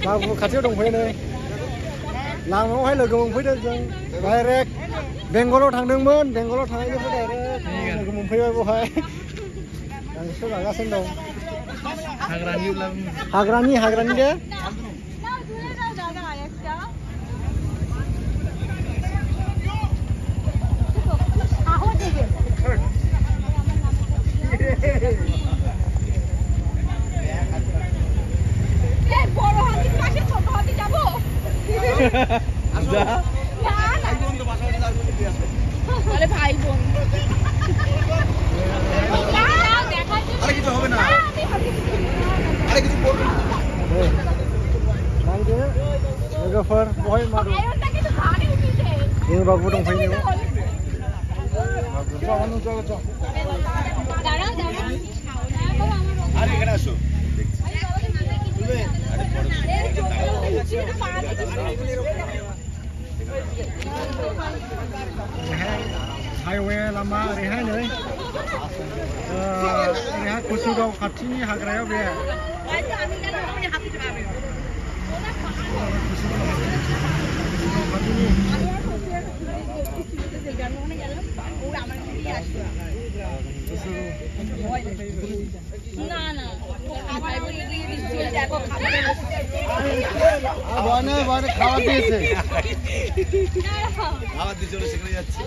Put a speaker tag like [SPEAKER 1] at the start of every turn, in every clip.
[SPEAKER 1] Babu खाथियाव दंफैयो नै लामायावहाय लोगो मोनफैदों जों डाइरेक्ट बेंगलाव थांदोंमोन बेंगलाव थांनायनिफ्राय डाइरेक्ट लोगो मोनफैबाय बहाय गांसो जागासिनो दं हाग्रानि दे
[SPEAKER 2] ভাই বোন
[SPEAKER 1] लोगोफोर बहाय मा दं जों बाबु दंफैयो हाइवे लामा ओरैहाय नै ओरैहाय कुसुगाव खाथिनि हाग्रायाव बे খাবার দিয়েছে খাবার দিয়ে চলে সেখানে যাচ্ছে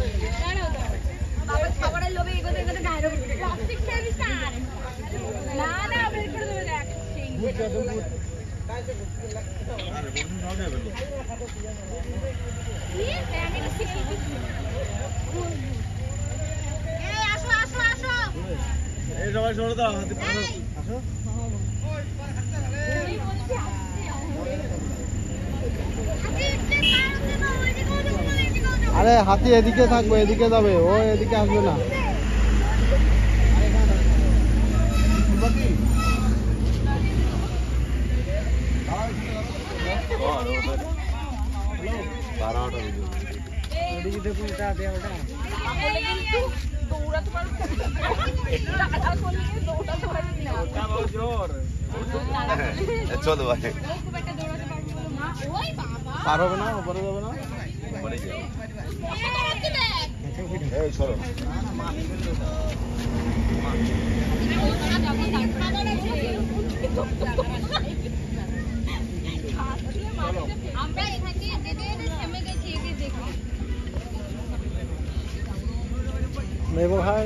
[SPEAKER 1] খাবারের লোভে এগোতে এগোতে ডায়লগ প্লাস্টিক খেয়ে দিস না না বের করে দেবে দেখ আসো আসো আসো এই সবাই সরে দাও হাতে পারো আসো আরে হাতি এদিকে থাকবে এদিকে যাবে ও এদিকে আসবে না চলো ভাই পার হবে না উপরে যাবে না এই সরো আমরা এখান থেকে যেতে যেতে থেমে গেছি একে দেখে নেই ভাই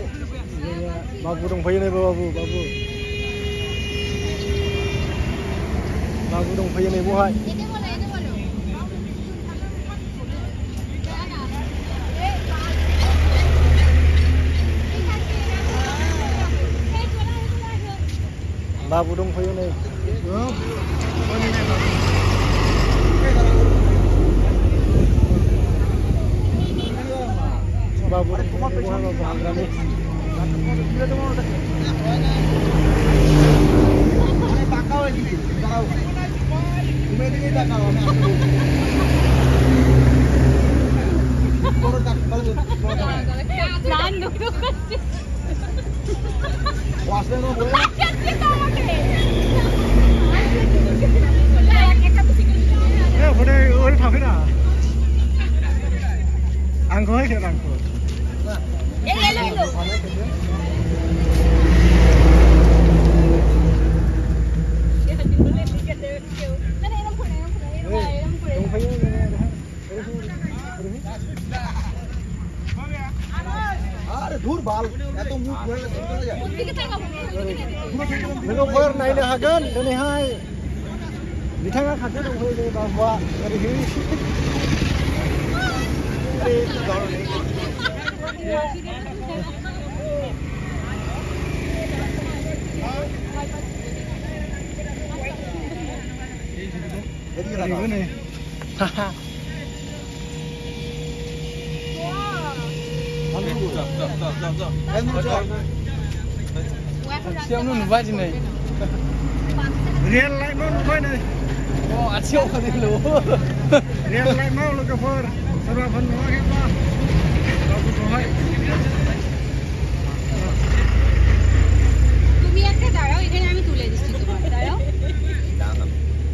[SPEAKER 1] বাবু দंफैयो नै बाबु दंफैयो नै बहाय बाबु दंफैयो नै बाबु हाग्रानि आंखौ हायखेर आंखौ धूर बाल एत मुख लोगोफोर नायनो हागोन दिनैहाय बिथाङा खाथियाव दंफैयो बाबुआ ओरैहाय खाथियावनो नुबाय दिनै रेल लाइटआव नुबाय नै आथिङाव खादिल' रेल लाइटआव लोगोफोर सोरबाफोर नुवाखैबा बाबुखौहाय তুমি একটা দাঁড়াও এখানে আমি তুলে দিচ্ছি তোমার দাঁড়াও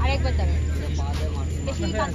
[SPEAKER 1] আরেকবার দাঁড়াও
[SPEAKER 2] फैयासै